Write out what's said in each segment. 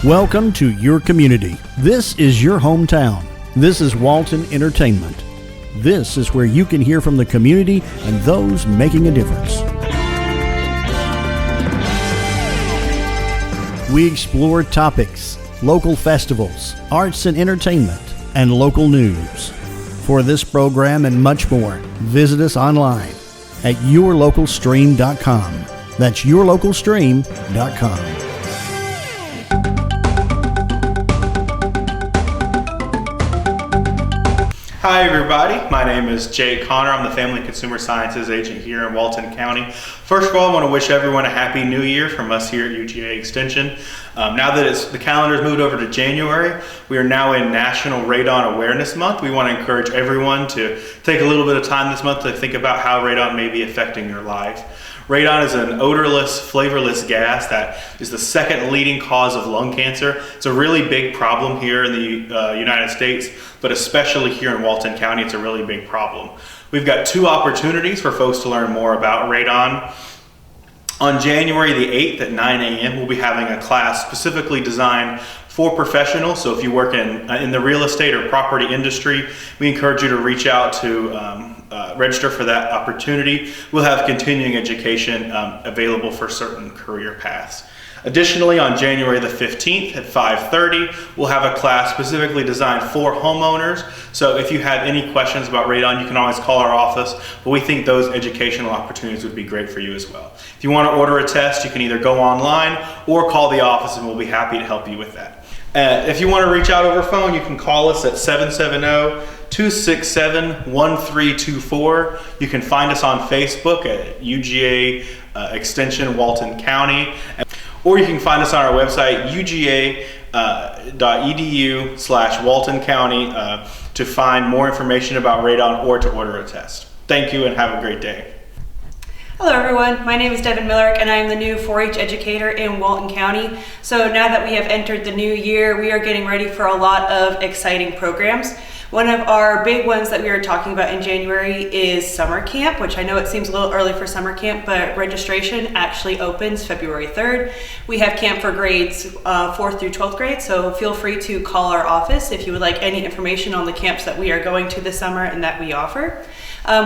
Welcome to your community. This is your hometown. This is Walton Entertainment. This is where you can hear from the community and those making a difference. We explore topics, local festivals, arts and entertainment, and local news. For this program and much more, visit us online at yourlocalstream.com. That's yourlocalstream.com. Hi everybody, my name is Jay Connor. I'm the Family Consumer Sciences Agent here in Walton County. First of all, I want to wish everyone a happy new year from us here at UGA Extension. Now that the calendar's moved over to January, we are now in National Radon Awareness Month. We want to encourage everyone to take a little bit of time this month to think about how radon may be affecting your life. Radon is an odorless, flavorless gas that is the second leading cause of lung cancer. It's a really big problem here in the United States, but especially here in Walton County, it's a really big problem. We've got two opportunities for folks to learn more about radon. On January the 8th at 9 a.m., we'll be having a class specifically designed for professionals. So if you work in the real estate or property industry, we encourage you to reach out to register for that opportunity. We'll have continuing education available for certain career paths. Additionally, on January the 15th at 5:30, we'll have a class specifically designed for homeowners. So if you have any questions about radon, you can always call our office, but we think those educational opportunities would be great for you as well. If you want to order a test, you can either go online or call the office and we'll be happy to help you with that. If you want to reach out over phone, you can call us at 770-267-1324. You can find us on Facebook at UGA Extension Walton County. Or you can find us on our website, uga.edu/Walton County, to find more information about radon or to order a test. Thank you and have a great day. Hello everyone, my name is Devin Millerick and I am the new 4-H educator in Walton County. So now that we have entered the new year, we are getting ready for a lot of exciting programs. One of our big ones that we are talking about in January is summer camp, which I know it seems a little early for summer camp, but registration actually opens February 3rd. We have camp for grades 4th through 12th grade, so feel free to call our office if you would like any information on the camps that we are going to this summer and that we offer.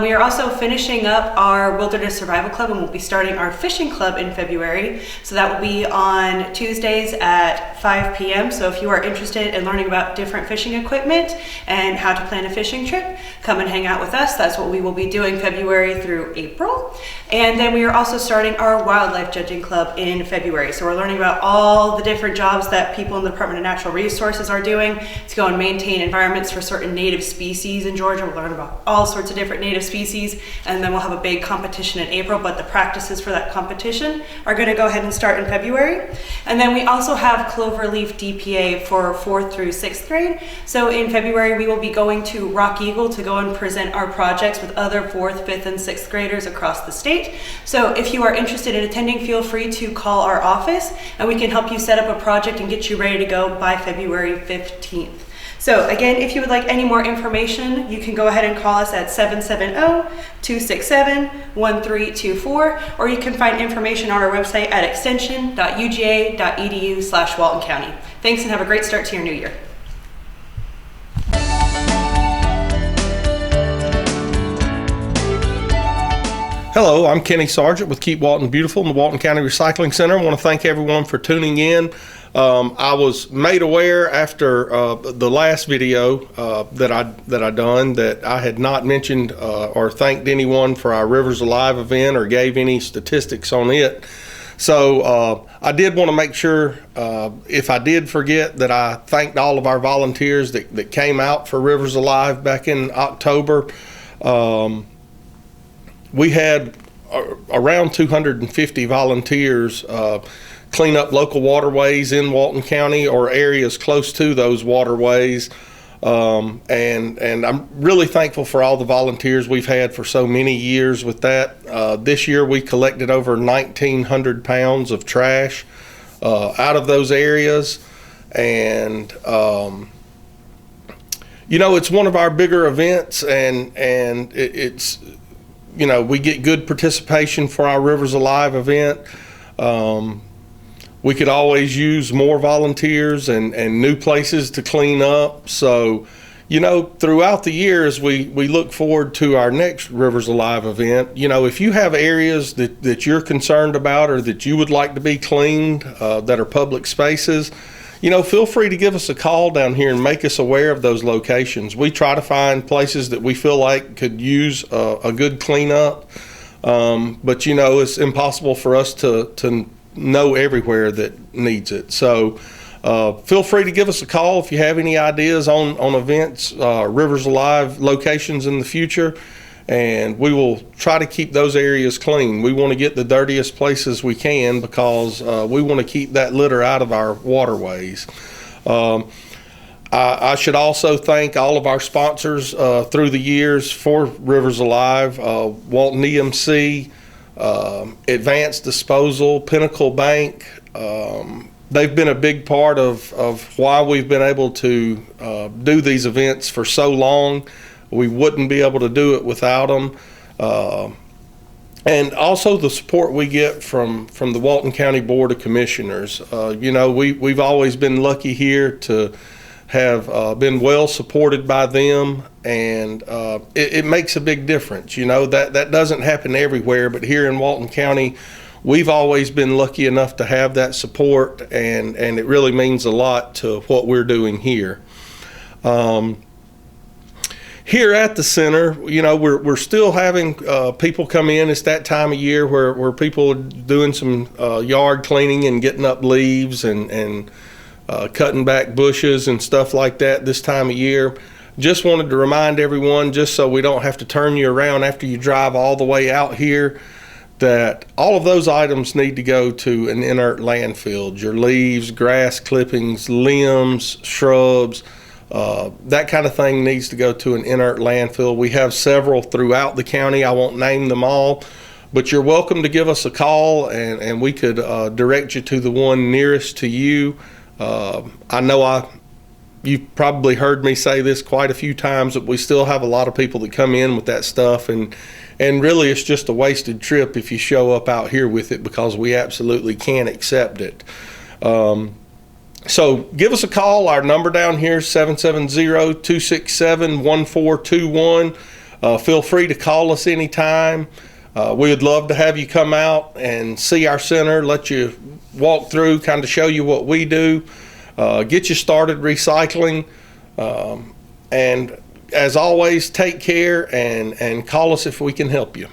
We are also finishing up our Wilderness Survival Club and we'll be starting our fishing club in February. So that will be on Tuesdays at 5 p.m. So if you are interested in learning about different fishing equipment and how to plan a fishing trip, come and hang out with us. That's what we will be doing February through April. And then we are also starting our wildlife judging club in February. So we're learning about all the different jobs that people in the Department of Natural Resources are doing to go and maintain environments for certain native species in Georgia. We'll learn about all sorts of different native species, and then we'll have a big competition in April, but the practices for that competition are going to go ahead and start in February. And then we also have Cloverleaf DPA for 4th through 6th grade. So in February, we will be going to Rock Eagle to go and present our projects with other 4th, 5th, and 6th graders across the state. So if you are interested in attending, feel free to call our office, and we can help you set up a project and get you ready to go by February 15th. So again, if you would like any more information, you can go ahead and call us at 770-267-1324, or you can find information on our website at extension.uga.edu/Walton County. Thanks and have a great start to your new year. Hello, I'm Kenny Sargent with Keep Walton Beautiful in the Walton County Recycling Center. I want to thank everyone for tuning in. I was made aware after the last video that I done that I had not mentioned or thanked anyone for our Rivers Alive event or gave any statistics on it. So I did want to make sure, if I did forget, that I thanked all of our volunteers that came out for Rivers Alive back in October. We had around 250 volunteers clean up local waterways in Walton County or areas close to those waterways. And I'm really thankful for all the volunteers we've had for so many years with that. This year we collected over 1,900 pounds of trash out of those areas. And you know, it's one of our bigger events, and it's, you know, we get good participation for our Rivers Alive event. we could always use more volunteers and new places to clean up. So, throughout the years, we look forward to our next Rivers Alive event. If you have areas that you're concerned about or that you would like to be cleaned that are public spaces, feel free to give us a call down here and make us aware of those locations. We try to find places that we feel like could use a good cleanup, but it's impossible for us to know everywhere that needs it. So feel free to give us a call if you have any ideas on events, Rivers Alive locations in the future, and we will try to keep those areas clean. We want to get the dirtiest places we can because we want to keep that litter out of our waterways. I should also thank all of our sponsors through the years for Rivers Alive, Walton EMC, Advanced Disposal, Pinnacle Bank. They've been a big part of why we've been able to do these events for so long. We wouldn't be able to do it without them. And also the support we get from the Walton County Board of Commissioners. We've always been lucky here to have been well supported by them, and it makes a big difference. That doesn't happen everywhere, but here in Walton County, we've always been lucky enough to have that support, and it really means a lot to what we're doing here. Here at the center, we're still having people come in. It's that time of year where people are doing some yard cleaning and getting up leaves and cutting back bushes and stuff like that this time of year. Just wanted to remind everyone, just so we don't have to turn you around after you drive all the way out here, that all of those items need to go to an inert landfill. Your leaves, grass clippings, limbs, shrubs, that kind of thing needs to go to an inert landfill. We have several throughout the county. I won't name them all, but you're welcome to give us a call, and we could direct you to the one nearest to you. I know you've probably heard me say this quite a few times, but we still have a lot of people that come in with that stuff, and really it's just a wasted trip if you show up out here with it, because we absolutely can't accept it. So give us a call. Our number down here is 770-267-1421. Feel free to call us anytime. We would love to have you come out and see our center, let you walk through, kind of show you what we do, get you started recycling. And as always, take care and call us if we can help you.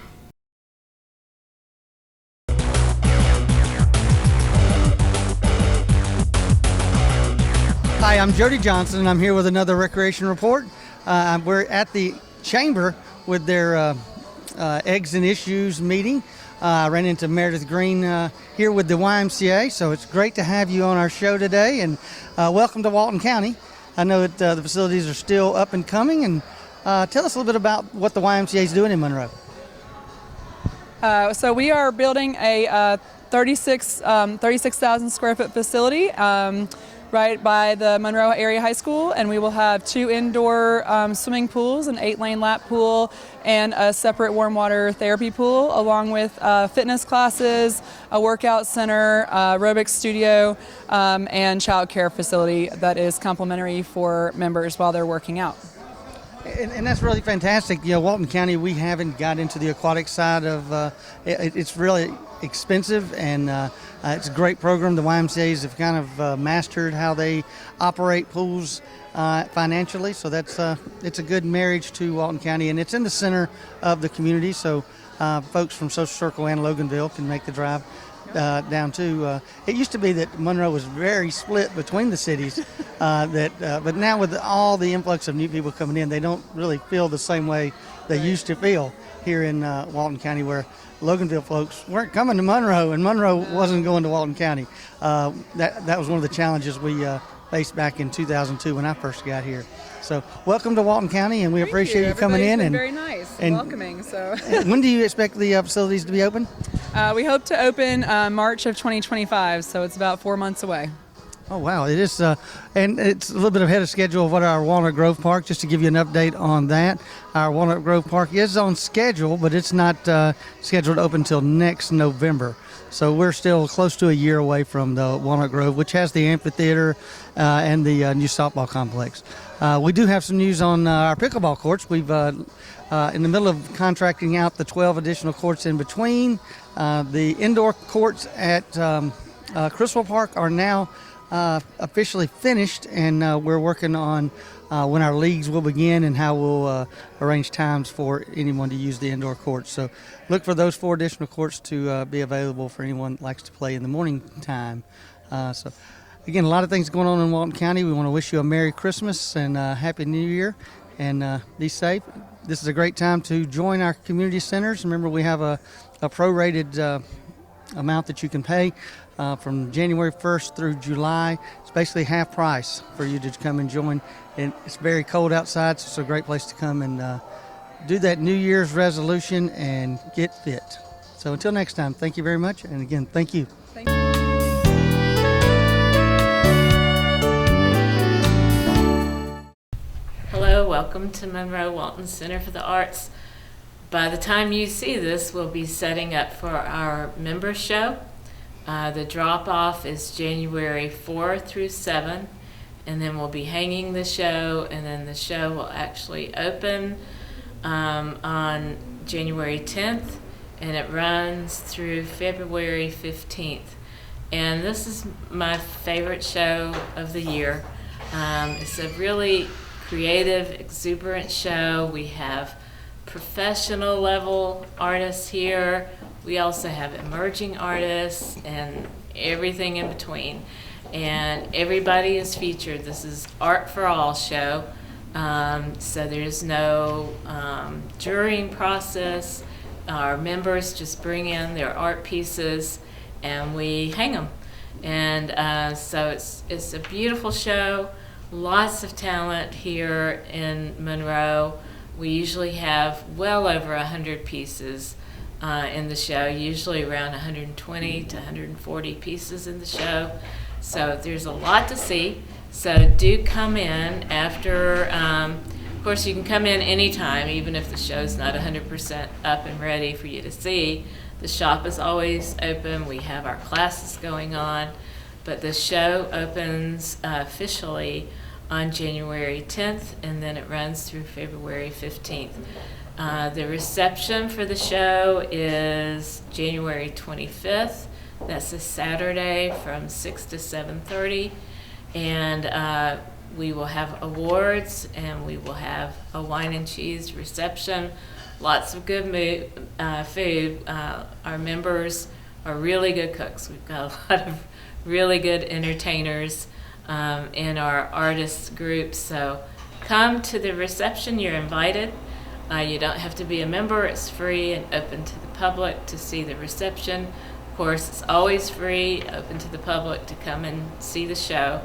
Hi, I'm Jody Johnson, and I'm here with another Recreation Report. We're at the Chamber with their Eggs and Issues meeting. I ran into Meredith Green here with the YMCA, so it's great to have you on our show today, and welcome to Walton County. I know that the facilities are still up and coming, and tell us a little bit about what the YMCA is doing in Monroe. So we are building a 36,000 square foot facility right by the Monroe Area High School, and we will have 2 indoor swimming pools, an 8-lane lap pool, and a separate warm water therapy pool, along with fitness classes, a workout center, aerobics studio, and child care facility that is complimentary for members while they're working out. And that's really fantastic. Walton County, we haven't got into the aquatic side of it's really expensive, and it's a great program. The YMCA's have kind of mastered how they operate pools financially, so that's it's a good marriage to Walton County, and it's in the center of the community, so folks from Social Circle and Loganville can make the drive down to. It used to be that Monroe was very split between the cities, but now with all the influx of new people coming in, they don't really feel the same way they used to feel here in Walton County, where Loganville folks weren't coming to Monroe, and Monroe wasn't going to Walton County. That was one of the challenges we faced back in 2002 when I first got here. So welcome to Walton County, and we appreciate you coming in. Been and very nice and welcoming. So when do you expect the facilities to be open? We hope to open March of 2025, so it's about 4 months away. Oh, wow. It is, and it's a little bit ahead of schedule of what our Walnut Grove Park, just to give you an update on that. Our Walnut Grove Park is on schedule, but it's not scheduled to open until next November. So we're still close to a year away from the Walnut Grove, which has the amphitheater and the new softball complex. We do have some news on our pickleball courts. We've in the middle of contracting out the 12 additional courts in between. The indoor courts at Crystal Park are now officially finished, and we're working on when our leagues will begin and how we'll arrange times for anyone to use the indoor courts. So look for those 4 additional courts to be available for anyone that likes to play in the morning time. So again, a lot of things going on in Walton County. We want to wish you a Merry Christmas and Happy New Year, and be safe. This is a great time to join our community centers. Remember, we have a prorated amount that you can pay from January 1st through July. It's basically half price for you to come and join. And it's very cold outside, so it's a great place to come and do that New Year's resolution and get fit. So until next time, thank you very much. And again, thank you. Thank you. Hello, welcome to Monroe Walton Center for the Arts. By the time you see this, we'll be setting up for our member show. The drop-off is January 4 through 7, and then we'll be hanging the show, and then the show will actually open on January 10th, and it runs through February 15th. And this is my favorite show of the year. It's a really creative, exuberant show. We have professional level artists here. We also have emerging artists and everything in between. And everybody is featured. This is Art for All show. So there's no jurying process. Our members just bring in their art pieces and we hang them. And so it's a beautiful show. Lots of talent here in Monroe. We usually have well over 100 pieces in the show, usually around 120 to 140 pieces in the show. So there's a lot to see. So do come in after, of course you can come in anytime, even if the show's not 100% up and ready for you to see. The shop is always open. We have our classes going on, but the show opens officially on January 10th, and then it runs through February 15th. The reception for the show is January 25th. That's a Saturday from 6 to 7:30, and we will have awards, and we will have a wine and cheese reception. Lots of good food. Our members are really good cooks. We've got a lot of really good entertainers in our artists group. So come to the reception. You're invited. You don't have to be a member. It's free and open to the public to see the reception. Of course, it's always free, open to the public to come and see the show.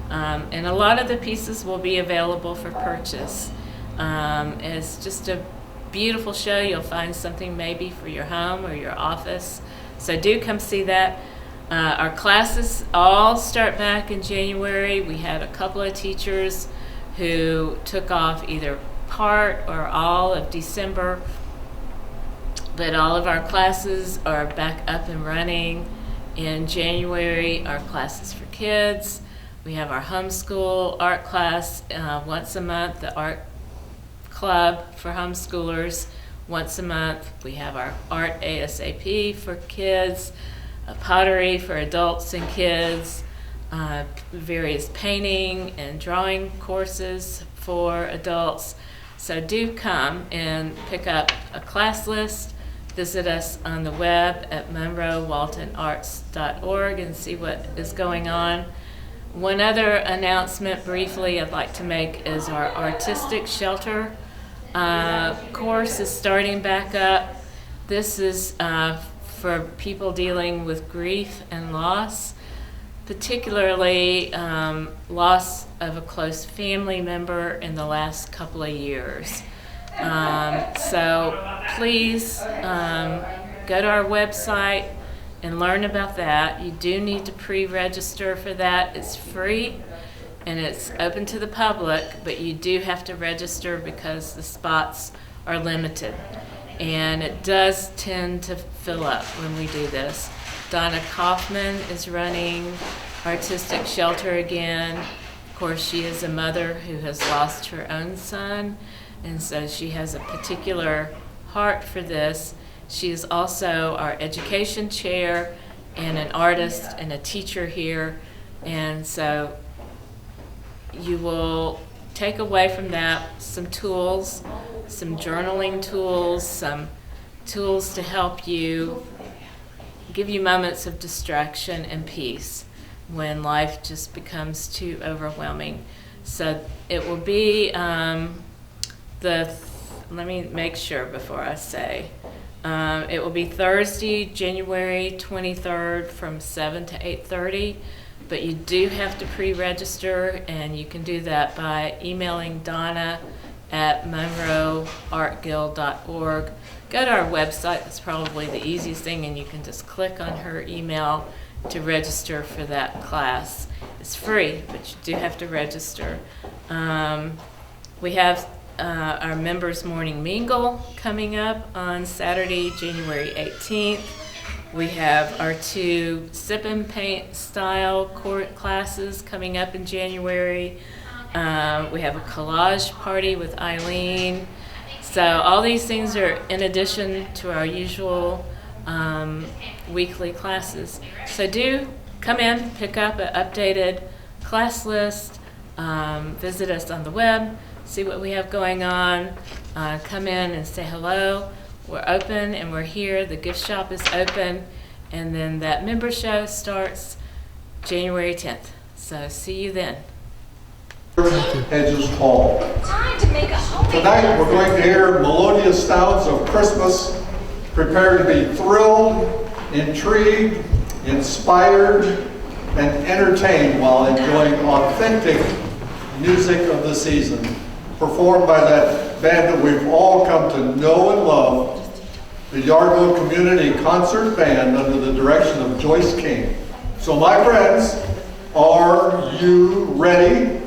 And a lot of the pieces will be available for purchase. It's just a beautiful show. You'll find something maybe for your home or your office. So do come see that. Our classes all start back in January. We had a couple of teachers who took off either part or all of December, but all of our classes are back up and running in January. Our classes for kids. We have our homeschool art class once a month, the art club for homeschoolers once a month. We have our art ASAP for kids, pottery for adults and kids, various painting and drawing courses for adults. So do come and pick up a class list. Visit us on the web at monroewaltonarts.org and see what is going on. One other announcement briefly I'd like to make is our artistic shelter course is starting back up. This is for people dealing with grief and loss, particularly loss of a close family member in the last couple of years. So please go to our website and learn about that. You do need to pre-register for that. It's free and it's open to the public, but you do have to register because the spots are limited. And it does tend to fill up when we do this. Donna Kaufman is running Artistic Shelter again. Of course, she is a mother who has lost her own son, and so she has a particular heart for this. She is also our education chair and an artist and a teacher here, and so you will take away from that some tools, some journaling tools, some tools to help you, give you moments of distraction and peace when life just becomes too overwhelming. So it will be let me make sure before I say. It will be Thursday, January 23rd from 7 to 8:30, but you do have to pre-register, and you can do that by emailing Donna at monroeartguild.org. Go to our website, that's probably the easiest thing, and you can just click on her email to register for that class. It's free, but you do have to register. We have our Members Morning Mingle coming up on Saturday, January 18th. We have our 2 Sip and Paint style classes coming up in January. We have a collage party with Eileen. So all these things are in addition to our usual weekly classes. So do come in, pick up an updated class list, visit us on the web, see what we have going on, come in and say hello. We're open and we're here. The gift shop is open, and then that member show starts January 10th. So see you then. Hedges Hall. Tonight we're going to hear melodious sounds of Christmas. Prepare to be thrilled, intrigued, inspired, and entertained while enjoying authentic music of the season, performed by that band that we've all come to know and love, the Yardville Community Concert Band under the direction of Joyce King. So my friends, are you ready?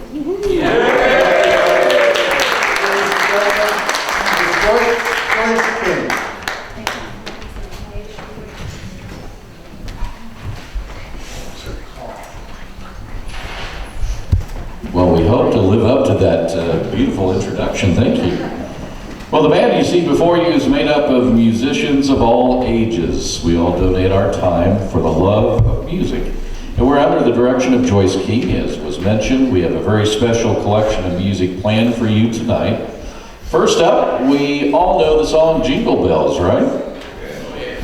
Joyce King. Well, we hope to live up to that beautiful introduction. Thank you. Well, the band you see before you is made up of musicians of all ages. We all donate our time for the love of music. And we're under the direction of Joyce King. As was mentioned, we have a very special collection of music planned for you tonight. First up, we all know the song Jingle Bells, right?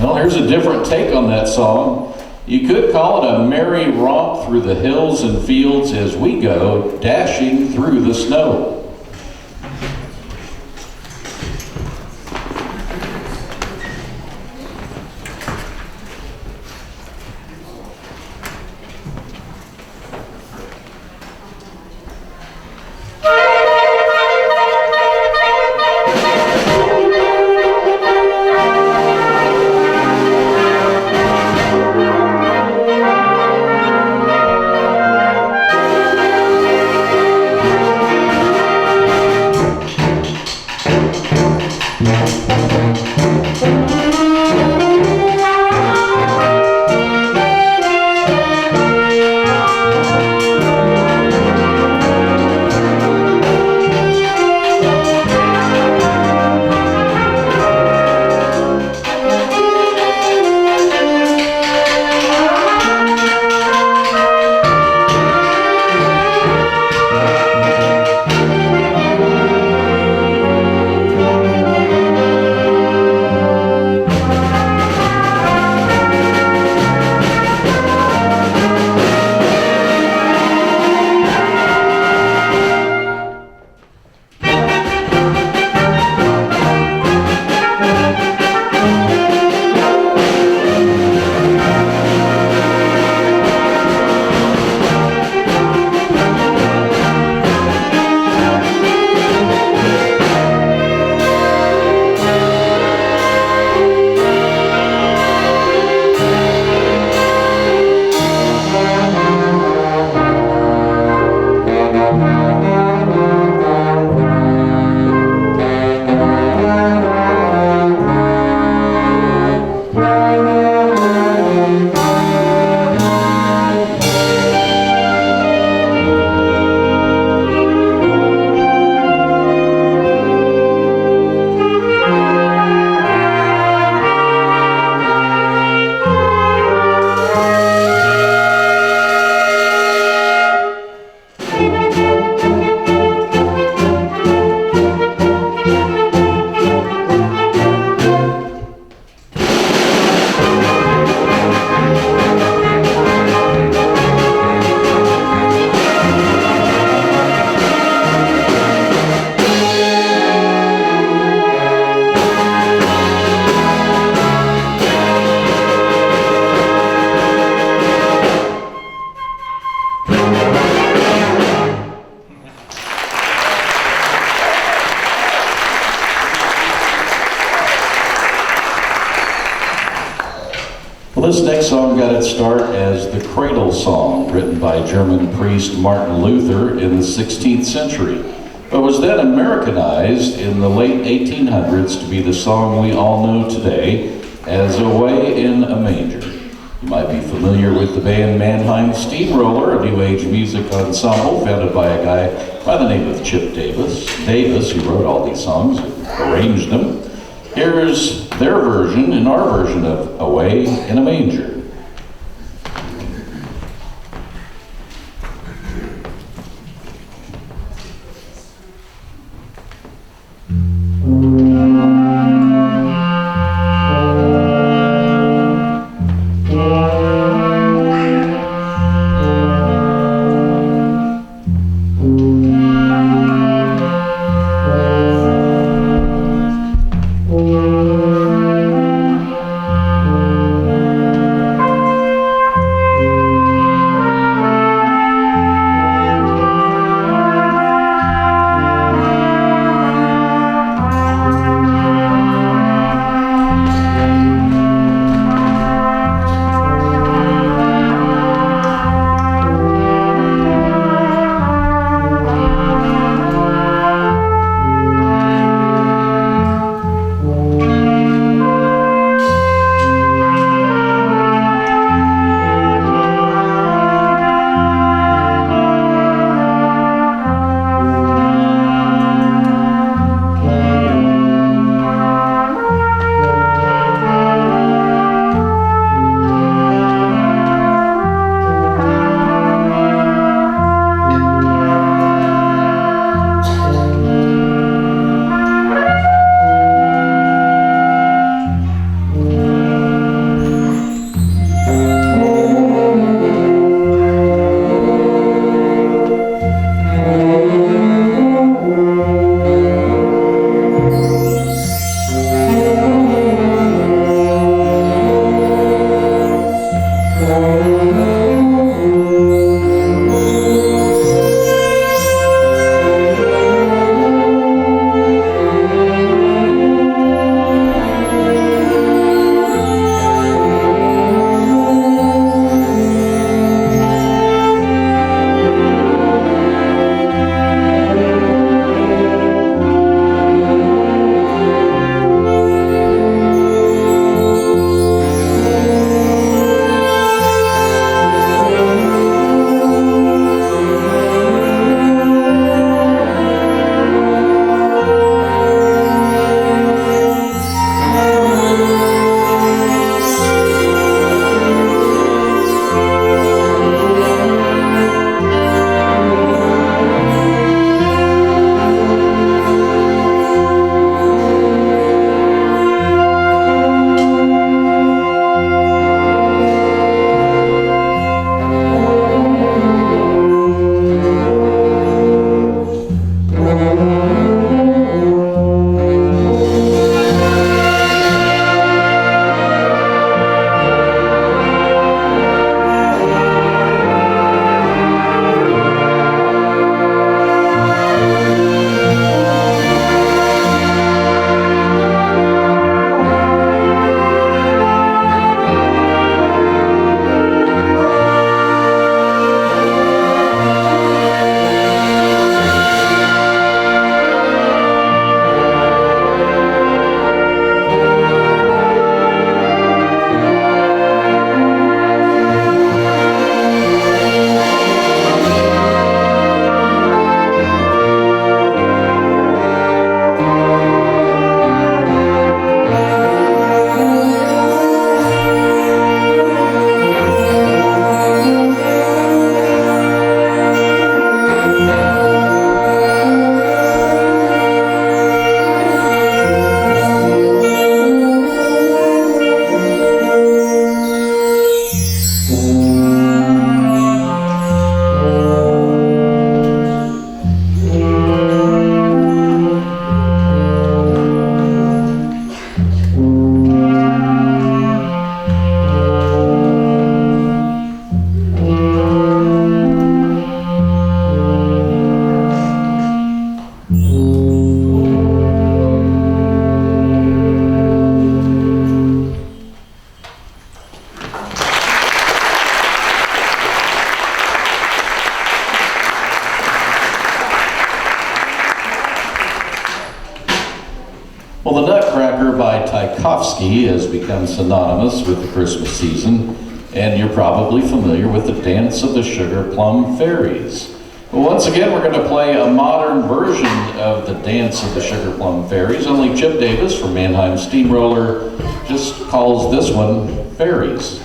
Well, here's a different take on that song. You could call it a merry romp through the hills and fields as we go dashing through the snow. had its start as the cradle song written by German priest Martin Luther in the 16th century, but was then Americanized in the late 1800s to be the song we all know today as Away in a Manger. You might be familiar with the band Mannheim Steamroller, a new age music ensemble founded by a guy by the name of Chip Davis, who wrote all these songs and arranged them. Here's their version and our version of Away in a Manger. Tchaikovsky has become synonymous with the Christmas season, and you're probably familiar with the Dance of the Sugar Plum Fairies. Well, once again, we're going to play a modern version of the Dance of the Sugar Plum Fairies, only Chip Davis from Mannheim Steamroller just calls this one Fairies.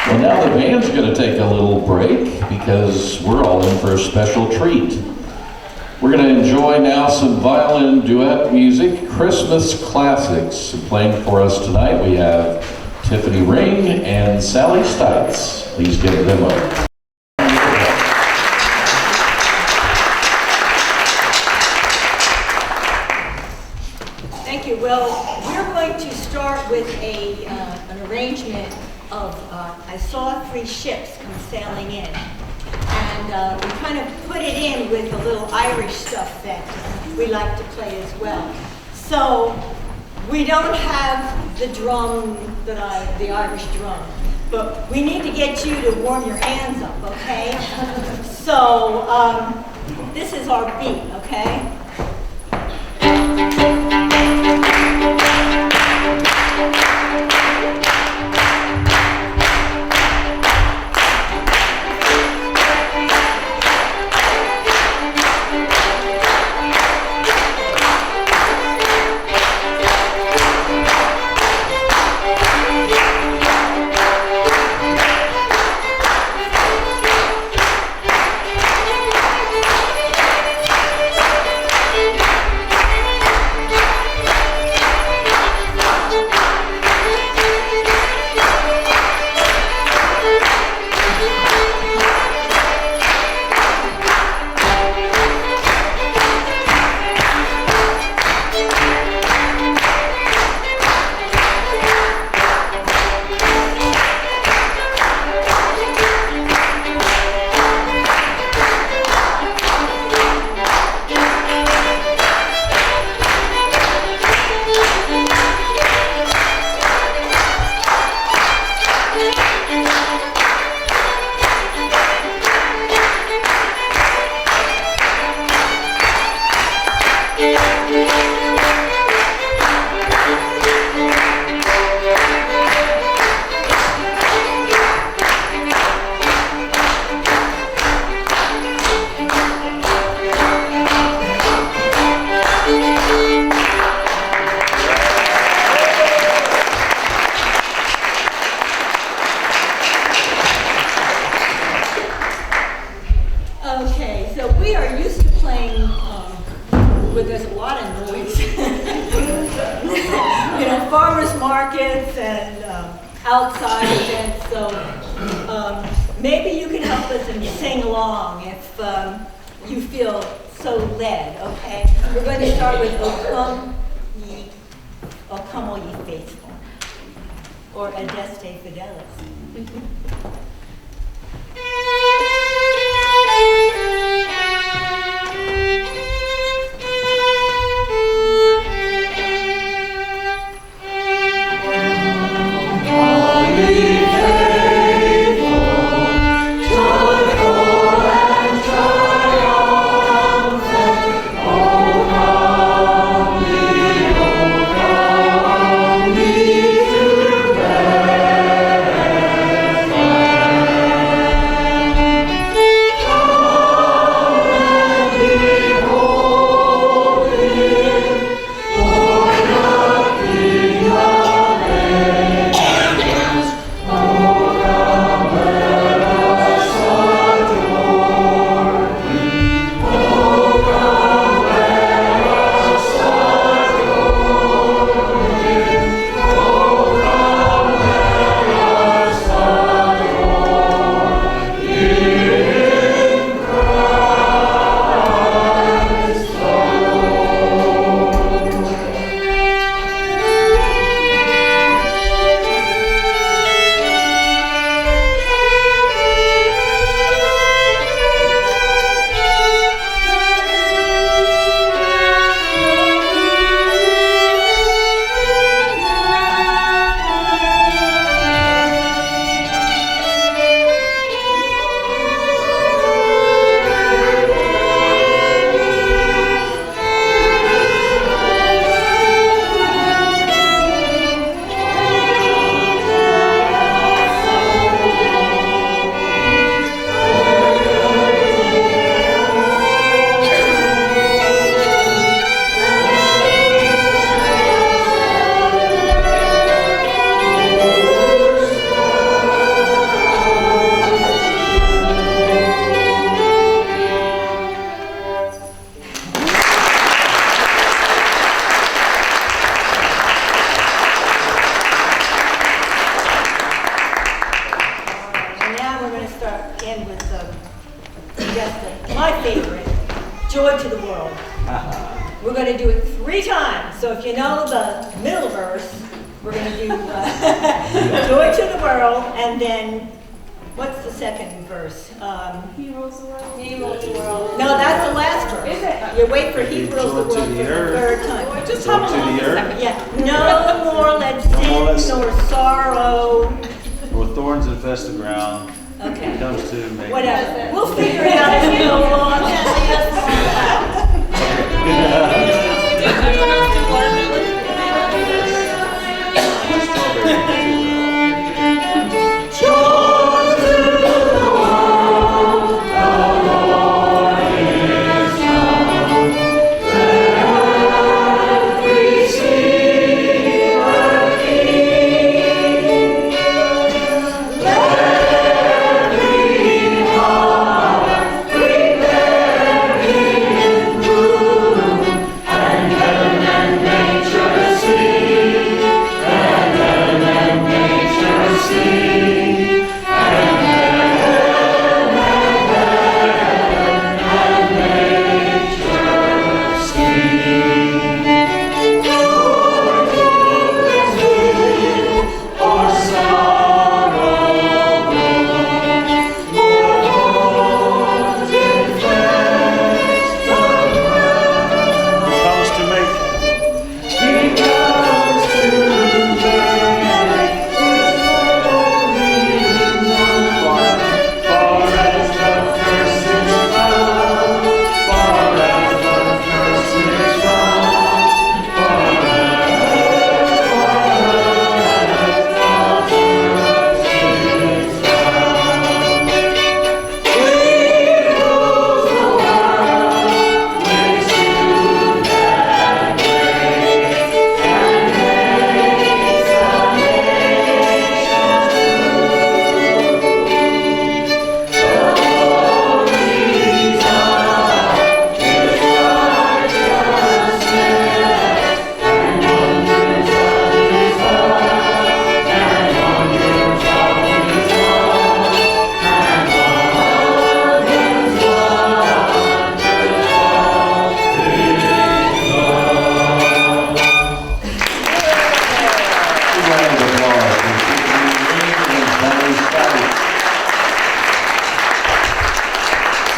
Well, now the band's going to take a little break because we're all in for a special treat. We're going to enjoy now some violin duet music, Christmas classics. And playing for us tonight, we have Tiffany Ring and Sally Stites. Please give them up. Thank you. Well, we're going to start with an arrangement of I Saw Three Ships Come Sailing In. And we kind of put it in with a little Irish stuff that we like to play as well. So we don't have the drum, the Irish drum, but we need to get you to warm your hands up, okay? So this is our beat, okay? where there's a lot of noise. You know, farmers markets and outside events. So maybe you can help us and sing along if you feel so led, okay? We're going to start with O Come All Ye Faithful, or Adeste Fidelis. My favorite, Joy to the World. We're going to do it 3 times. So if you know the middle verse, we're going to do Joy to the World, and then what's the second verse? He rules the world. He rules the world. No, that's the last verse. Is it? You wait for He rules the world for the 3rd time. Just hum along the second. Yeah. No more let sin nor sorrow. Or thorns infest the ground. Okay. Comes to make Whatever. We'll figure it out as we go along.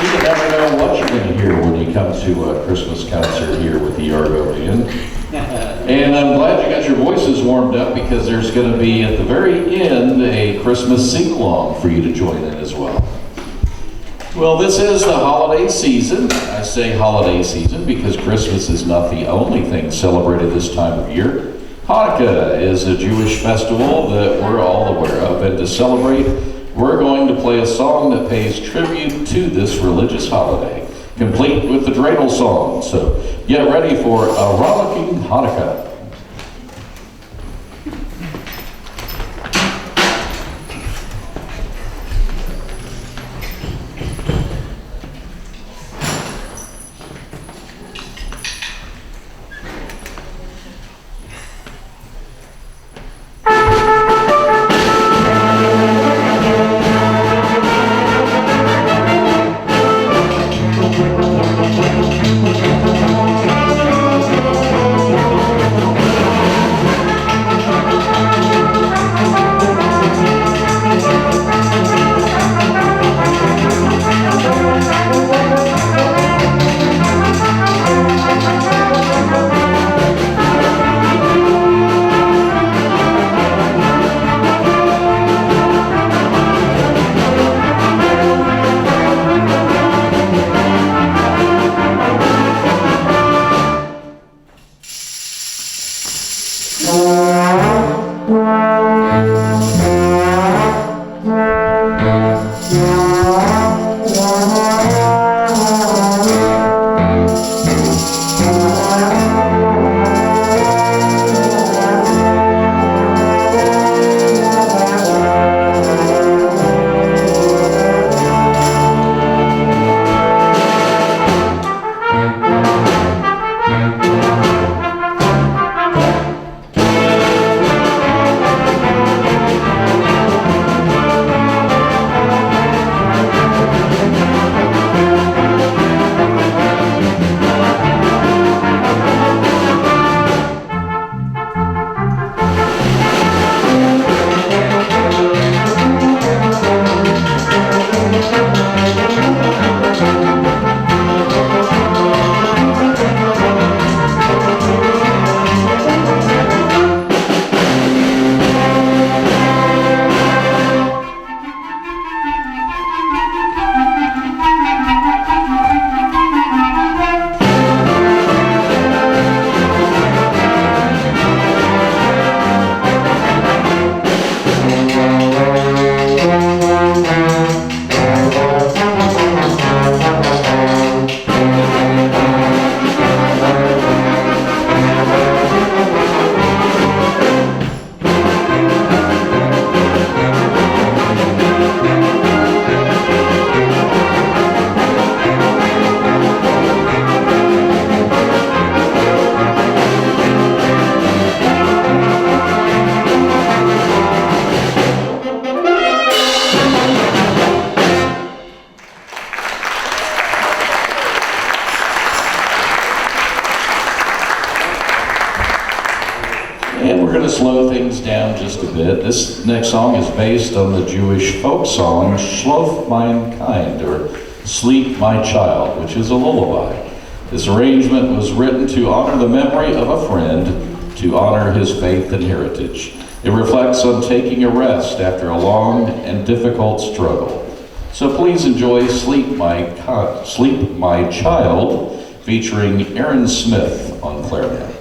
You never know what you're going to hear when you come to a Christmas concert here with the Argo Band. And I'm glad you got your voices warmed up because there's going to be at the very end a Christmas sing-along for you to join in as well. Well, this is the holiday season. I say holiday season because Christmas is not the only thing celebrated this time of year. Hanukkah is a Jewish festival that we're all aware of, and to celebrate, we're going to play a song that pays tribute to this religious holiday, complete with the dreidel song. So get ready for a rollicking Hanukkah. Slow things down just a bit. This next song is based on the Jewish folk song Shlof Mein Kind, or Sleep My Child, which is a lullaby. This arrangement was written to honor the memory of a friend, to honor his faith and heritage. It reflects on taking a rest after a long and difficult struggle. So please enjoy Sleep My Child, featuring Aaron Smith on clarinet.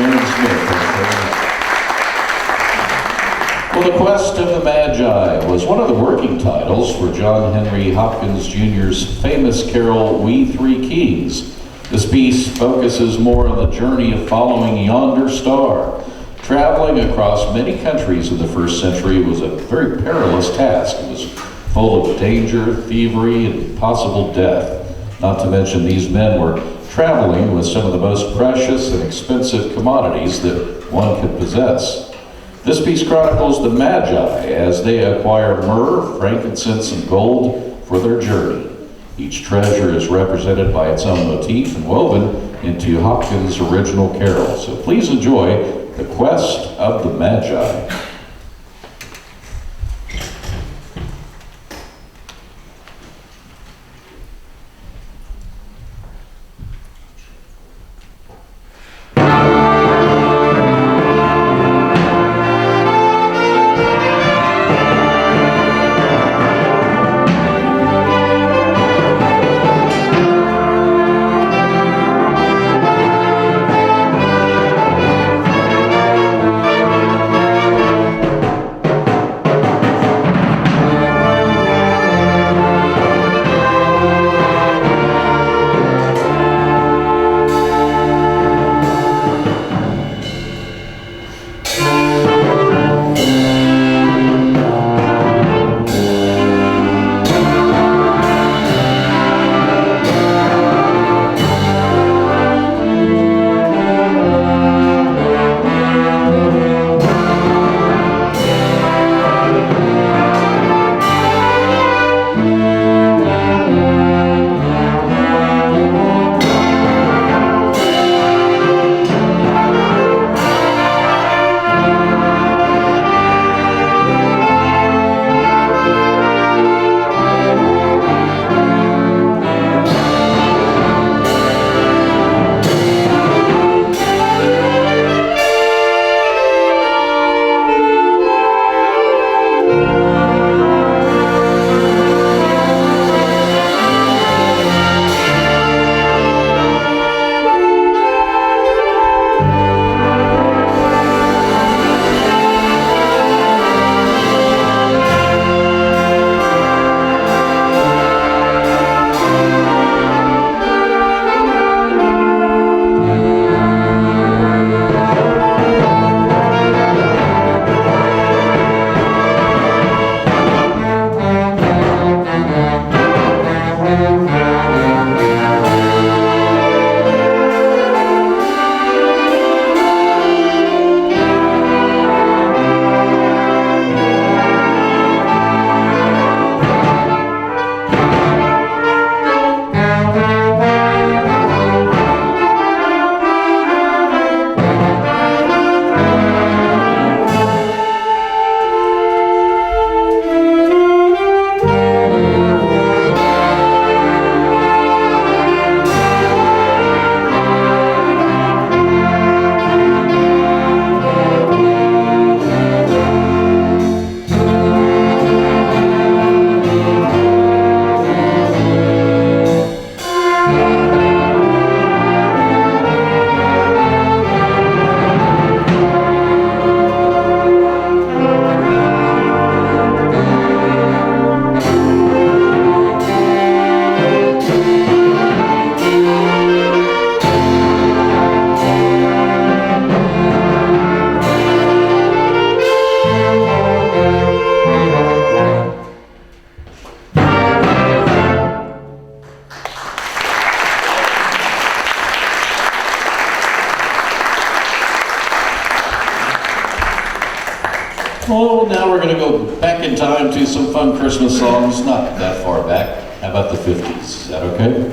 Aaron Smith. Well, The Quest of the Magi was one of the working titles for John Henry Hopkins Jr.'s famous carol, We Three Kings. This piece focuses more on the journey of following yonder star. Traveling across many countries in the first century was a very perilous task. It was full of danger, thievery, and possible death. Not to mention these men were traveling with some of the most precious and expensive commodities that one could possess. This piece chronicles the Magi as they acquire myrrh, frankincense, and gold for their journey. Each treasure is represented by its own motif and woven into Hopkins' original carol. So please enjoy The Quest of the Magi. Well, now we're going to go back in time to some fun Christmas songs, not that far back. How about the 50s? Is that okay?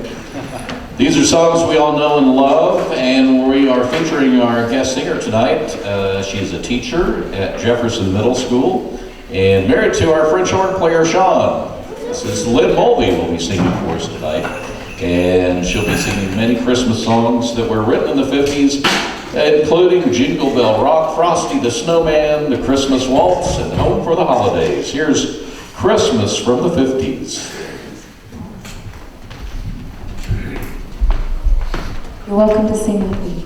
These are songs we all know and love, and we are featuring our guest singer tonight. She's a teacher at Jefferson Middle School and married to our French horn player, Sean. This is Lynn Mulvey will be singing for us tonight, and she'll be singing many Christmas songs that were written in the 50s, including Jingle Bell Rock, Frosty the Snowman, The Christmas Waltz, and Home for the Holidays. Here's Christmas from the 50s. You're welcome to sing with me.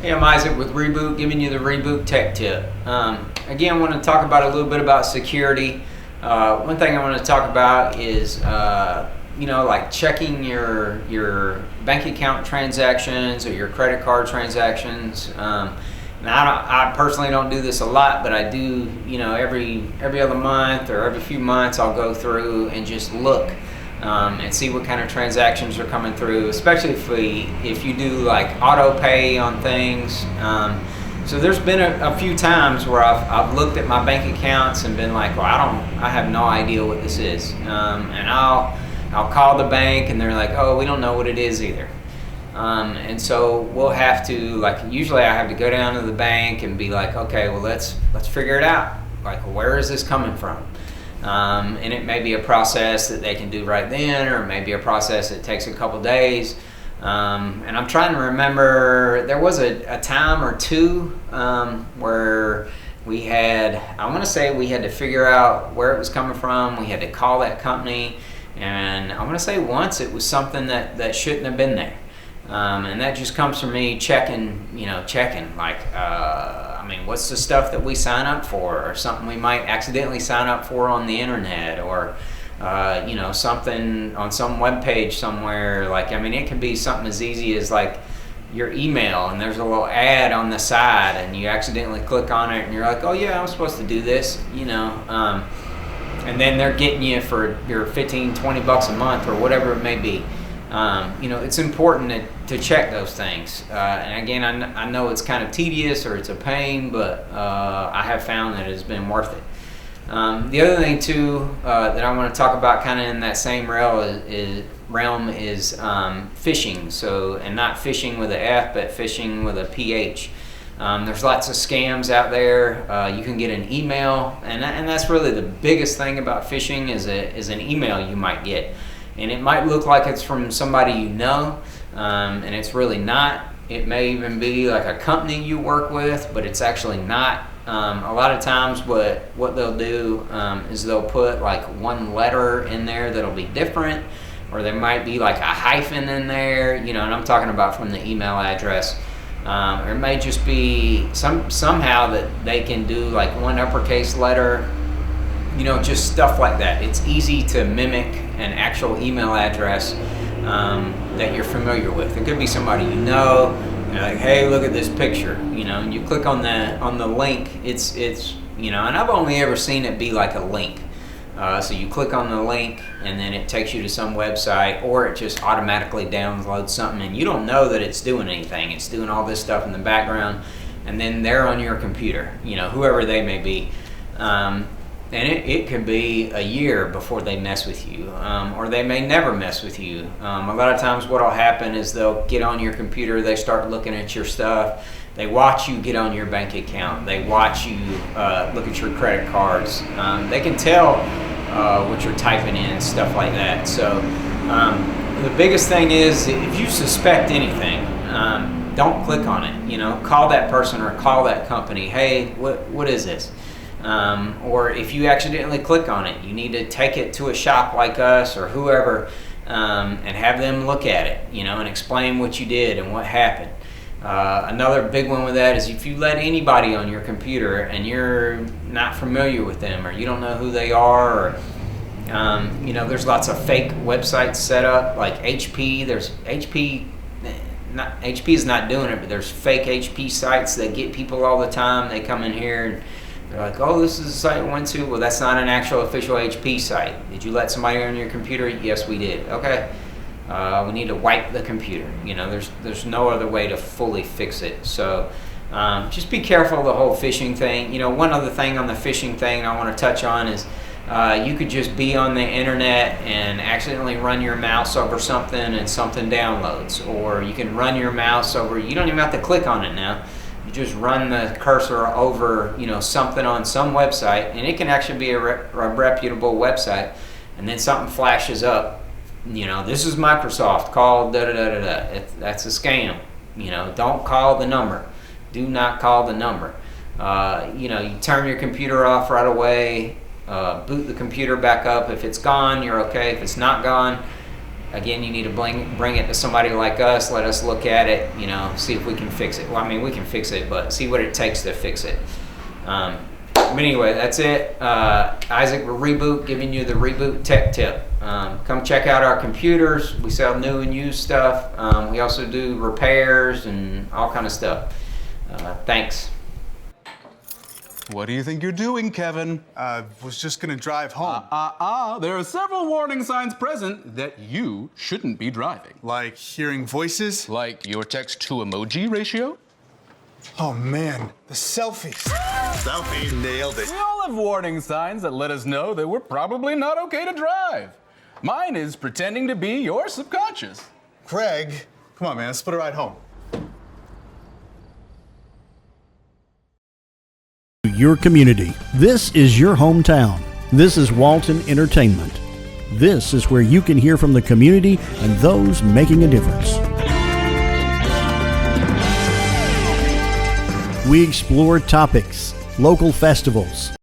Hey, I'm Isaac with Reboot, giving you the Reboot Tech Tip. Again, I want to talk about a little bit about security. One thing I want to talk about is, like checking your bank account transactions or your credit card transactions. Now, I personally don't do this a lot, but I do, every other month or every few months I'll go through and just look and see what kind of transactions are coming through, especially if you do like auto pay on things. So there's been a few times where I've looked at my bank accounts and been like, well, I have no idea what this is, and I'll call the bank and they're like, oh, we don't know what it is either. And so we'll have to, usually I have to go down to the bank and be like, okay, well, let's figure it out. Like, where is this coming from? And it may be a process that they can do right then, or maybe a process that takes a couple days. And I'm trying to remember, there was a time or two where we had, I want to say we had to figure out where it was coming from. We had to call that company, and I want to say once it was something that shouldn't have been there. And that just comes from me checking, what's the stuff that we sign up for, or something we might accidentally sign up for on the internet, or something on some web page somewhere. It can be something as easy as like your email, and there's a little ad on the side, and you accidentally click on it, and you're like, oh yeah, I'm supposed to do this, and then they're getting you for your $15-20 a month or whatever it may be. It's important to check those things. And again, I know it's kind of tedious or it's a pain, but I have found that it's been worth it. The other thing too that I want to talk about kind of in that same realm is phishing. So, and not phishing with an F, but phishing with a PH. There's lots of scams out there. You can get an email, and that's really the biggest thing about phishing is an email you might get. And it might look like it's from somebody you know, and it's really not. It may even be like a company you work with, but it's actually not. A lot of times what they'll do is they'll put like one letter in there that'll be different, or there might be like a hyphen in there, and I'm talking about from the email address. Or it may just be somehow that they can do like one uppercase letter, just stuff like that. It's easy to mimic an actual email address that you're familiar with. It could be somebody you know. You're like, hey, look at this picture, and you click on the link. It's and I've only ever seen it be like a link. So you click on the link, and then it takes you to some website, or it just automatically downloads something, and you don't know that it's doing anything. It's doing all this stuff in the background, and then they're on your computer, whoever they may be. And it could be a year before they mess with you, or they may never mess with you. A lot of times what'll happen is they'll get on your computer, they start looking at your stuff, they watch you get on your bank account, they watch you look at your credit cards. They can tell what you're typing in, stuff like that. So the biggest thing is, if you suspect anything, don't click on it. Call that person or call that company. Hey, what is this? Or if you accidentally click on it, you need to take it to a shop like us or whoever, and have them look at it, and explain what you did and what happened. Another big one with that is if you let anybody on your computer and you're not familiar with them or you don't know who they are, or there's lots of fake websites set up like HP. There's HP is not doing it, but there's fake HP sites that get people all the time. They come in here and they're like, oh, this is a site I went to. Well, that's not an actual official HP site. Did you let somebody on your computer? Yes, we did. Okay. We need to wipe the computer. There's no other way to fully fix it. So just be careful of the whole phishing thing. One other thing on the phishing thing I want to touch on is you could just be on the internet and accidentally run your mouse over something and something downloads. Or you can run your mouse over, you don't even have to click on it now. You just run the cursor over something on some website, and it can actually be a reputable website, and then something flashes up. This is Microsoft, call da-da-da-da-da. That's a scam. Don't call the number. Do not call the number. You turn your computer off right away, boot the computer back up. If it's gone, you're okay. If it's not gone, again, you need to bring it to somebody like us. Let us look at it, see if we can fix it. Well, I mean, we can fix it, but see what it takes to fix it. But anyway, that's it. Isaac with Reboot, giving you the Reboot Tech Tip. Come check out our computers. We sell new and used stuff. We also do repairs and all kind of stuff. Thanks. What do you think you're doing, Kevin? Was just gonna drive home. There are several warning signs present that you shouldn't be driving. Like hearing voices? Like your text-to-emoji ratio? Oh man, the selfies. Selfie, nailed it. We all have warning signs that let us know that we're probably not okay to drive. Mine is pretending to be your subconscious. Craig, come on man, let's split a ride home. Your community. This is your hometown. This is Walton Entertainment. This is where you can hear from the community and those making a difference. We explore topics, local festivals,